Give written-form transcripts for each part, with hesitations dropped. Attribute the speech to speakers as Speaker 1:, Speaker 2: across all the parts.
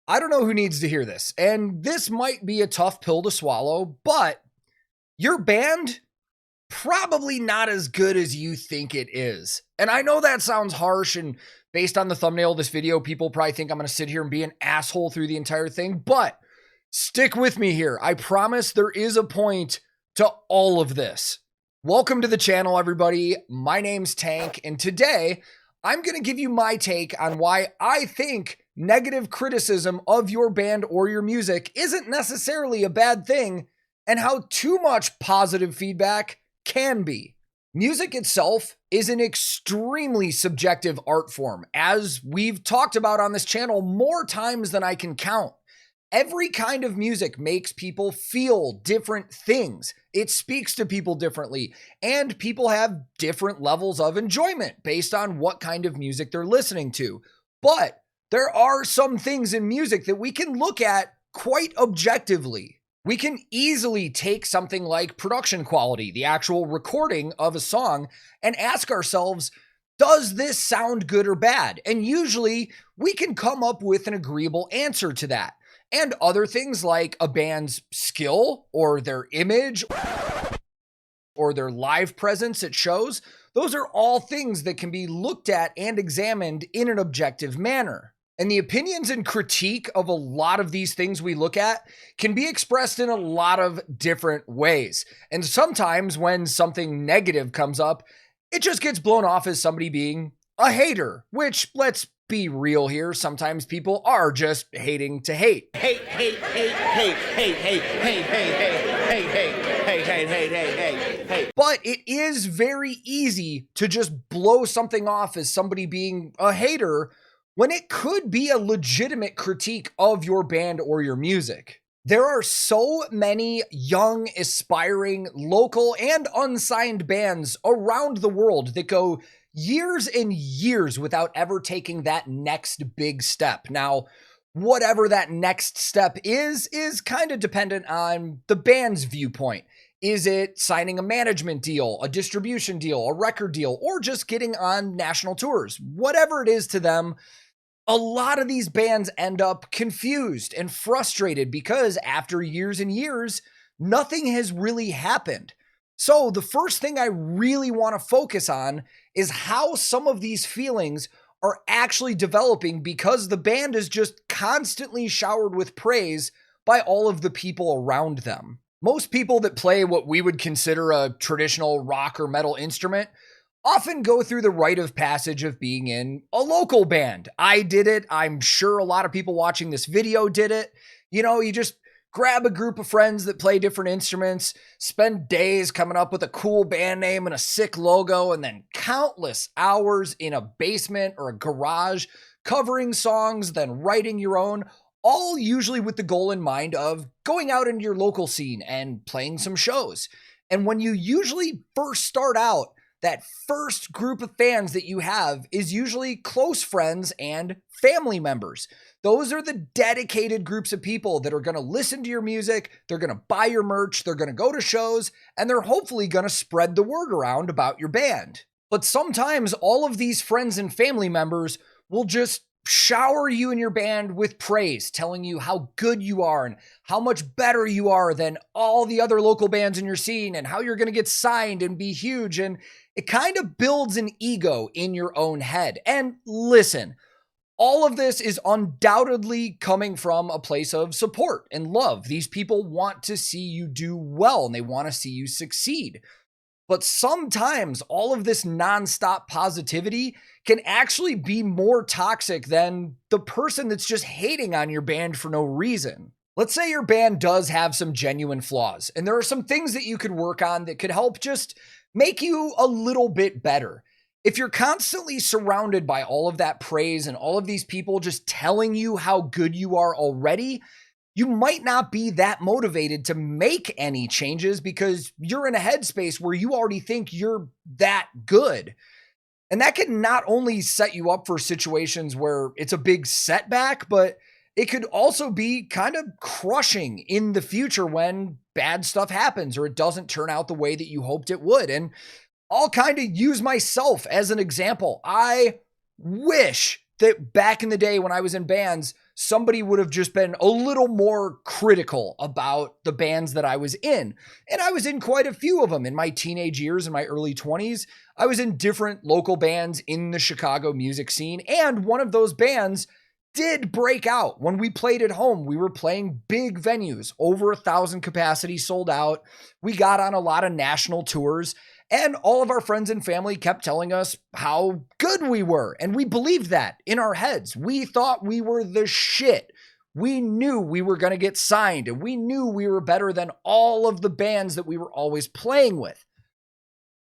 Speaker 1: I don't know who needs to hear this, and this might be a tough pill to swallow, but your band probably not as good as you think it is. And I know that sounds harsh, and based on the thumbnail of this video, people probably think I'm going to sit here and be an asshole through the entire thing, but stick with me here. I promise there is a point to all of this. Welcome to the channel, everybody. My name's Tank, and today I'm going to give you my take on why I think negative criticism of your band or your music isn't necessarily a bad thing, and how too much positive feedback can be. Music itself is an extremely subjective art form, as we've talked about on this channel more times than I can count. Every kind of music makes people feel different things. It speaks to people differently, and people have different levels of enjoyment based on what kind of music they're listening to. But there are some things in music that we can look at quite objectively. We can easily take something like production quality, the actual recording of a song, and ask ourselves, does this sound good or bad? And usually we can come up with an agreeable answer to that. And other things like a band's skill or their image or their live presence at shows, those are all things that can be looked at and examined in an objective manner. And the opinions and critique of a lot of these things we look at can be expressed in a lot of different ways. And sometimes when something negative comes up, it just gets blown off as somebody being a hater, which, let's be real here, sometimes people are just hating to hate.
Speaker 2: Hate.
Speaker 1: But it is very easy to just blow something off as somebody being a hater when it could be a legitimate critique of your band or your music. There are so many young, aspiring, local, and unsigned bands around the world that go years and years without ever taking that next big step. Now, whatever that next step is kind of dependent on the band's viewpoint. Is it signing a management deal, a distribution deal, a record deal, or just getting on national tours? Whatever it is to them, a lot of these bands end up confused and frustrated because after years and years, nothing has really happened. So the first thing I really want to focus on is how some of these feelings are actually developing because the band is just constantly showered with praise by all of the people around them. Most people that play what we would consider a traditional rock or metal instrument often go through the rite of passage of being in a local band. I did it. I'm sure a lot of people watching this video did it. You know, you just grab a group of friends that play different instruments, spend days coming up with a cool band name and a sick logo, and then countless hours in a basement or a garage covering songs, then writing your own, all usually with the goal in mind of going out into your local scene and playing some shows. And when you usually first start out, that first group of fans that you have is usually close friends and family members. Those are the dedicated groups of people that are going to listen to your music, they're going to buy your merch, they're going to go to shows, and they're hopefully going to spread the word around about your band. But sometimes all of these friends and family members will just shower you and your band with praise, telling you how good you are and how much better you are than all the other local bands in your scene and how you're going to get signed and be huge. And it kind of builds an ego in your own head. And listen, all of this is undoubtedly coming from a place of support and love. These people want to see you do well and they want to see you succeed. But sometimes all of this nonstop positivity can actually be more toxic than the person that's just hating on your band for no reason. Let's say your band does have some genuine flaws, and there are some things that you could work on that could help just make you a little bit better. If you're constantly surrounded by all of that praise and all of these people just telling you how good you are already, you might not be that motivated to make any changes because you're in a headspace where you already think you're that good. And that can not only set you up for situations where it's a big setback, but it could also be kind of crushing in the future when bad stuff happens or it doesn't turn out the way that you hoped it would. And I'll kind of use myself as an example. I wish that back in the day when I was in bands, somebody would have just been a little more critical about the bands that I was in. And I was in quite a few of them in my teenage years, in my early 20s. I was in different local bands in the Chicago music scene. And one of those bands did break out when we played at home. We were playing big venues, over 1,000 capacity, sold out. We got on a lot of national tours. And all of our friends and family kept telling us how good we were. And we believed that in our heads. We thought we were the shit. We knew we were going to get signed, and we knew we were better than all of the bands that we were always playing with.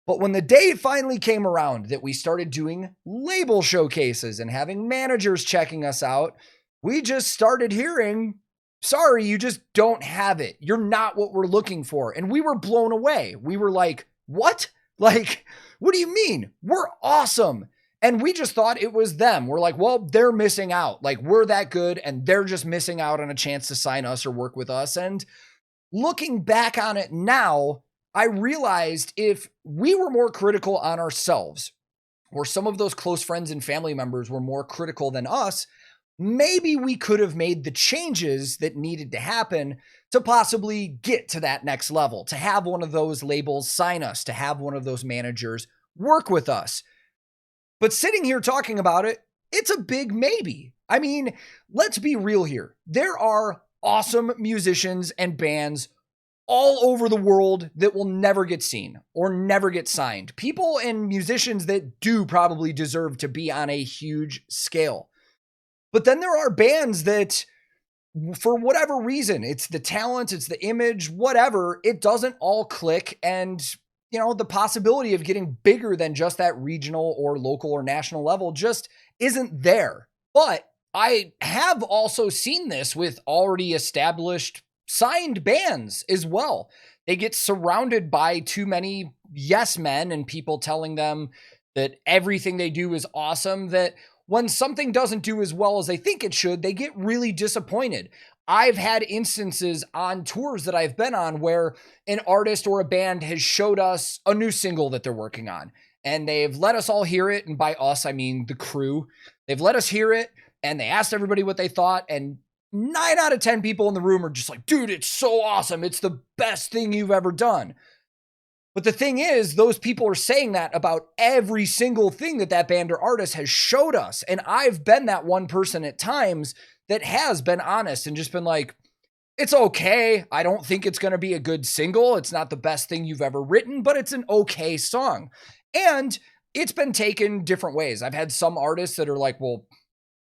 Speaker 1: But when the day finally came around that we started doing label showcases and having managers checking us out, we just started hearing, sorry, you just don't have it. You're not what we're looking for. And we were blown away. We were like, what? Like, what do you mean? We're awesome. And we just thought it was them. We're like, well, they're missing out. Like, we're that good and they're just missing out on a chance to sign us or work with us. And looking back on it now, I realized if we were more critical on ourselves, or some of those close friends and family members were more critical than us, maybe we could have made the changes that needed to happen to possibly get to that next level, to have one of those labels sign us, to have one of those managers work with us. But sitting here talking about it, it's a big maybe. I mean, let's be real here. There are awesome musicians and bands all over the world that will never get seen or never get signed. People and musicians that do probably deserve to be on a huge scale. But then there are bands that, for whatever reason, it's the talent, it's the image, whatever, it doesn't all click. And, you know, the possibility of getting bigger than just that regional or local or national level just isn't there. But I have also seen this with already established signed bands as well. They get surrounded by too many yes men and people telling them that everything they do is awesome, that when something doesn't do as well as they think it should, they get really disappointed. I've had instances on tours that I've been on where an artist or a band has showed us a new single that they're working on, and they've let us all hear it. And by us, I mean the crew. They've let us hear it, and they asked everybody what they thought, and 9 out of 10 people in the room are just like, dude, it's so awesome. It's the best thing you've ever done. But the thing is, those people are saying that about every single thing that that band or artist has showed us. And I've been that one person at times that has been honest and just been like, it's okay. I don't think it's going to be a good single. It's not the best thing you've ever written, but it's an okay song. And it's been taken different ways. I've had some artists that are like, well,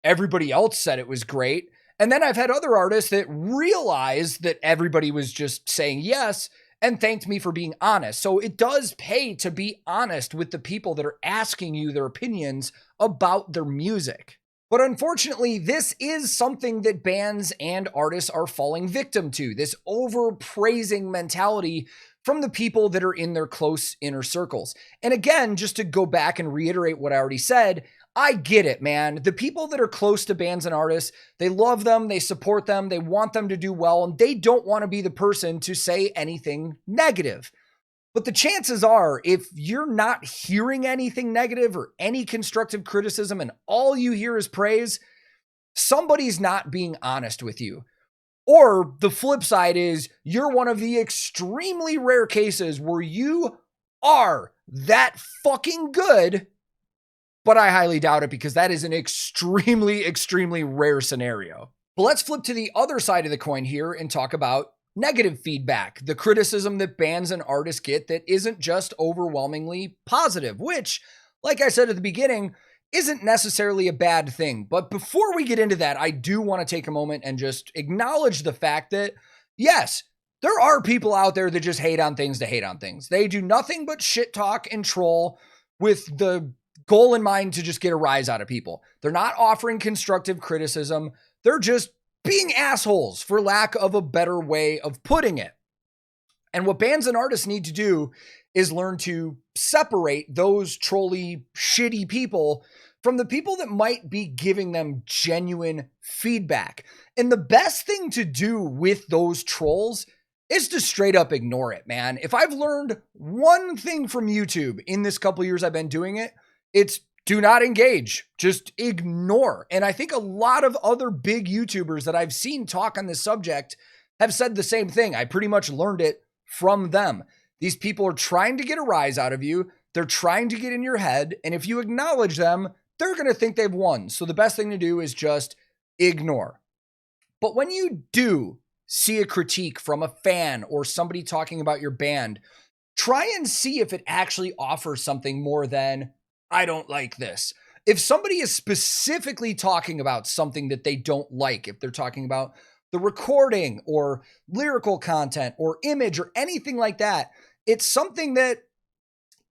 Speaker 1: everybody else said it was great. And then I've had other artists that realized that everybody was just saying yes and thanked me for being honest. So it does pay to be honest with the people that are asking you their opinions about their music. But unfortunately, this is something that bands and artists are falling victim to, this overpraising mentality from the people that are in their close inner circles. And again, just to go back and reiterate what I already said, I get it, man. The people that are close to bands and artists, they love them, they support them, they want them to do well, and they don't want to be the person to say anything negative. But the chances are, if you're not hearing anything negative or any constructive criticism and all you hear is praise, somebody's not being honest with you. Or the flip side is you're one of the extremely rare cases where you are that fucking good. But I highly doubt it because that is an extremely, extremely rare scenario. But let's flip to the other side of the coin here and talk about negative feedback, the criticism that bands and artists get that isn't just overwhelmingly positive, which, like I said at the beginning, isn't necessarily a bad thing. But before we get into that, I do want to take a moment and just acknowledge the fact that, yes, there are people out there that just hate on things to hate on things. They do nothing but shit talk and troll with the goal in mind to just get a rise out of people. They're not offering constructive criticism. They're just being assholes, for lack of a better way of putting it. And what bands and artists need to do is learn to separate those trolly, shitty people from the people that might be giving them genuine feedback. And the best thing to do with those trolls is to straight up ignore it, man. If I've learned one thing from YouTube in this couple years I've been doing it, it's do not engage. Just ignore. And I think a lot of other big YouTubers that I've seen talk on this subject have said the same thing. I pretty much learned it from them. These people are trying to get a rise out of you. They're trying to get in your head. And if you acknowledge them, they're going to think they've won. So the best thing to do is just ignore. But when you do see a critique from a fan or somebody talking about your band, try and see if it actually offers something more than, I don't like this. If somebody is specifically talking about something that they don't like, if they're talking about the recording or lyrical content or image or anything like that, it's something that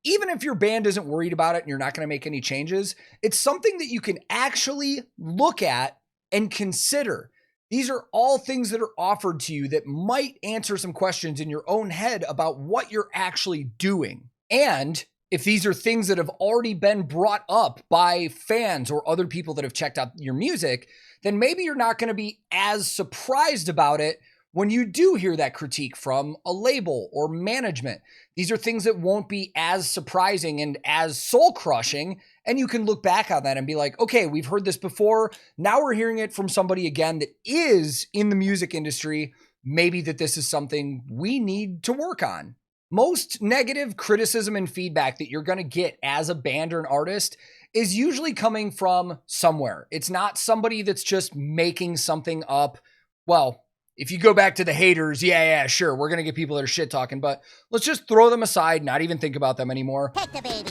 Speaker 1: even if your band isn't worried about it and you're not going to make any changes, it's something that you can actually look at and consider. These are all things that are offered to you that might answer some questions in your own head about what you're actually doing. And if these are things that have already been brought up by fans or other people that have checked out your music, then maybe you're not going to be as surprised about it when you do hear that critique from a label or management. These are things that won't be as surprising and as soul-crushing, and you can look back on that and be like, okay, we've heard this before. Now we're hearing it from somebody again that is in the music industry. Maybe that this is something we need to work on. Most negative criticism and feedback that you're going to get as a band or an artist is usually coming from somewhere. It's not somebody that's just making something up. Well, if you go back to the haters, yeah, sure, we're going to get people that are shit talking, but let's just throw them aside, not even think about them anymore.
Speaker 2: Take the baby.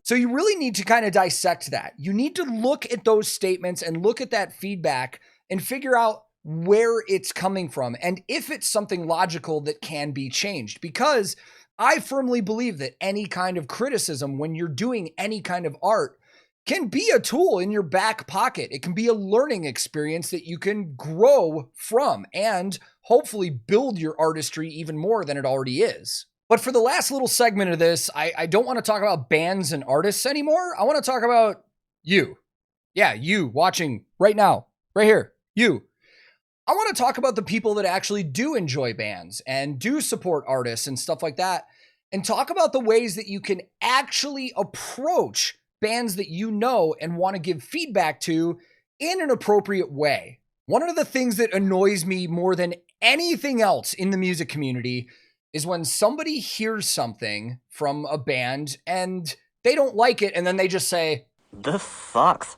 Speaker 1: So you really need to kind of dissect that. You need to look at those statements and look at that feedback and figure out where it's coming from and if it's something logical that can be changed. Because I firmly believe that any kind of criticism when you're doing any kind of art can be a tool in your back pocket. It can be a learning experience that you can grow from and hopefully build your artistry even more than it already is. But for the last little segment of this, I don't want to talk about bands and artists anymore. I want to talk about you. Yeah, you watching right now, right here, you. I want to talk about the people that actually do enjoy bands and do support artists and stuff like that, and talk about the ways that you can actually approach bands that you know and want to give feedback to in an appropriate way. One of the things that annoys me more than anything else in the music community is when somebody hears something from a band and they don't like it and then they just say,
Speaker 3: "This sucks."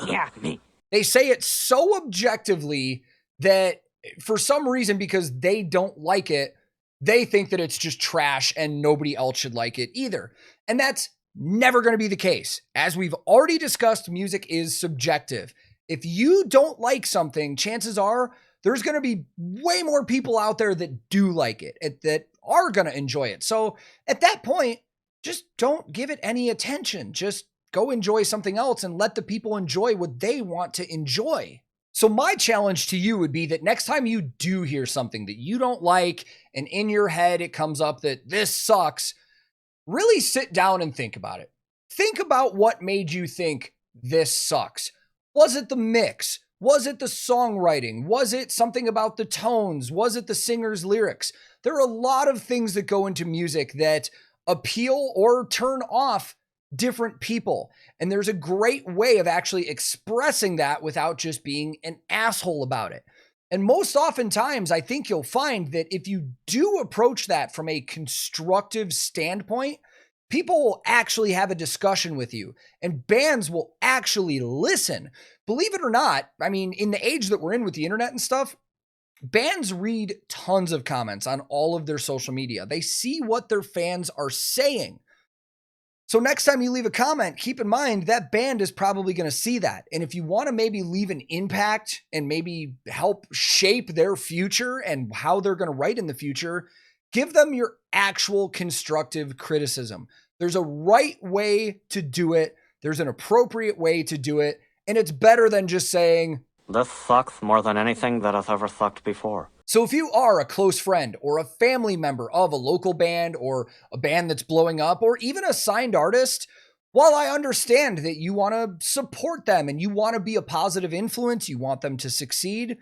Speaker 2: Yeah, me.
Speaker 1: They say it so objectively that for some reason, because they don't like it, they think that it's just trash and nobody else should like it either. And that's never going to be the case. As we've already discussed, music is subjective. If you don't like something, chances are there's going to be way more people out there that do like it, that are going to enjoy it. So at that point, just don't give it any attention. Just go enjoy something else and let the people enjoy what they want to enjoy. So my challenge to you would be that next time you do hear something that you don't like and in your head it comes up that this sucks, really sit down and think about it. Think about what made you think this sucks. Was it the mix? Was it the songwriting? Was it something about the tones? Was it the singer's lyrics? There are a lot of things that go into music that appeal or turn off different people. And there's a great way of actually expressing that without just being an asshole about it. And most oftentimes, I think you'll find that if you do approach that from a constructive standpoint, people will actually have a discussion with you and bands will actually listen. Believe it or not, I mean, in the age that we're in with the internet and stuff, bands read tons of comments on all of their social media. They see what their fans are saying. So next time you leave a comment, keep in mind that band is probably going to see that. And if you want to maybe leave an impact and maybe help shape their future and how they're going to write in the future, give them your actual constructive criticism. There's a right way to do it. There's an appropriate way to do it. And it's better than just saying,
Speaker 3: "This sucks more than anything that has ever sucked before."
Speaker 1: So if you are a close friend or a family member of a local band or a band that's blowing up or even a signed artist, while I understand that you want to support them and you want to be a positive influence, you want them to succeed,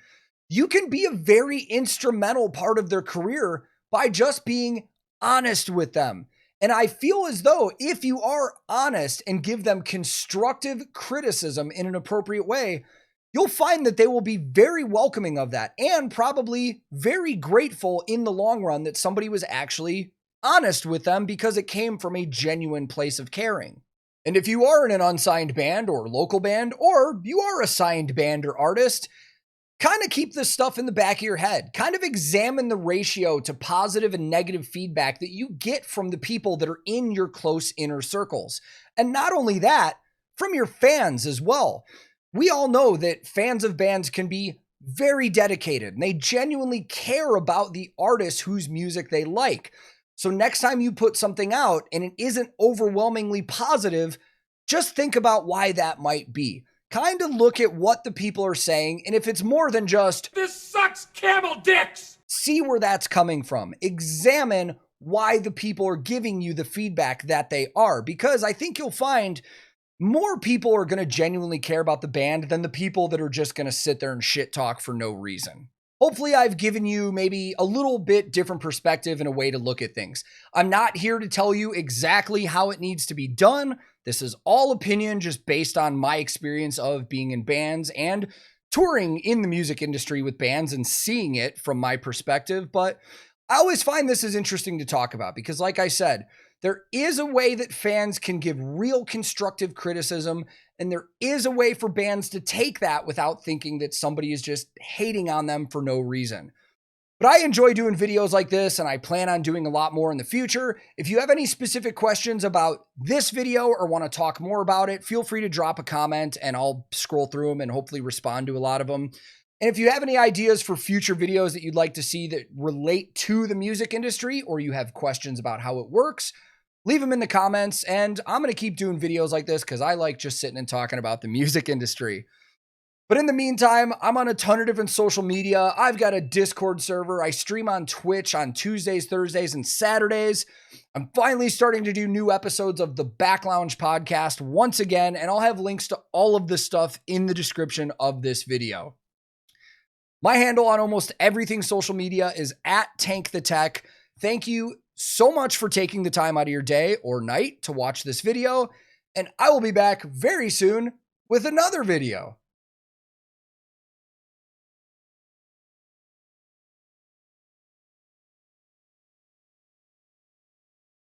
Speaker 1: you can be a very instrumental part of their career by just being honest with them And I feel as though if you are honest and give them constructive criticism in an appropriate way, you'll find that they will be very welcoming of that and probably very grateful in the long run that somebody was actually honest with them because it came from a genuine place of caring. And if you are in an unsigned band or local band, or you are a signed band or artist, kind of keep this stuff in the back of your head. Kind of examine the ratio to positive and negative feedback that you get from the people that are in your close inner circles. And not only that, from your fans as well. We all know that fans of bands can be very dedicated and they genuinely care about the artist whose music they like. So next time you put something out and it isn't overwhelmingly positive, just think about why that might be. Kind of look at what the people are saying, and if it's more than just,
Speaker 2: "This sucks camel dicks,"
Speaker 1: see where that's coming from. Examine why the people are giving you the feedback that they are, because I think you'll find more people are going to genuinely care about the band than the people that are just going to sit there and shit talk for no reason. Hopefully I've given you maybe a little bit different perspective and a way to look at things. I'm not here to tell you exactly how it needs to be done. This is all opinion just based on my experience of being in bands and touring in the music industry with bands and seeing it from my perspective. But I always find this is interesting to talk about because, like I said, there is a way that fans can give real constructive criticism, and there is a way for bands to take that without thinking that somebody is just hating on them for no reason. But I enjoy doing videos like this, and I plan on doing a lot more in the future. If you have any specific questions about this video or want to talk more about it, feel free to drop a comment and I'll scroll through them and hopefully respond to a lot of them. And if you have any ideas for future videos that you'd like to see that relate to the music industry, or you have questions about how it works, leave them in the comments, and I'm going to keep doing videos like this because I like just sitting and talking about the music industry. But in the meantime, I'm on a ton of different social media. I've got a Discord server. I stream on Twitch on Tuesdays, Thursdays, and Saturdays. I'm finally starting to do new episodes of the Back Lounge podcast once again, and I'll have links to all of this stuff in the description of this video. My handle on almost everything social media is @TankTheTech. Thank you so much for taking the time out of your day or night to watch this video, and I will be back very soon with another video.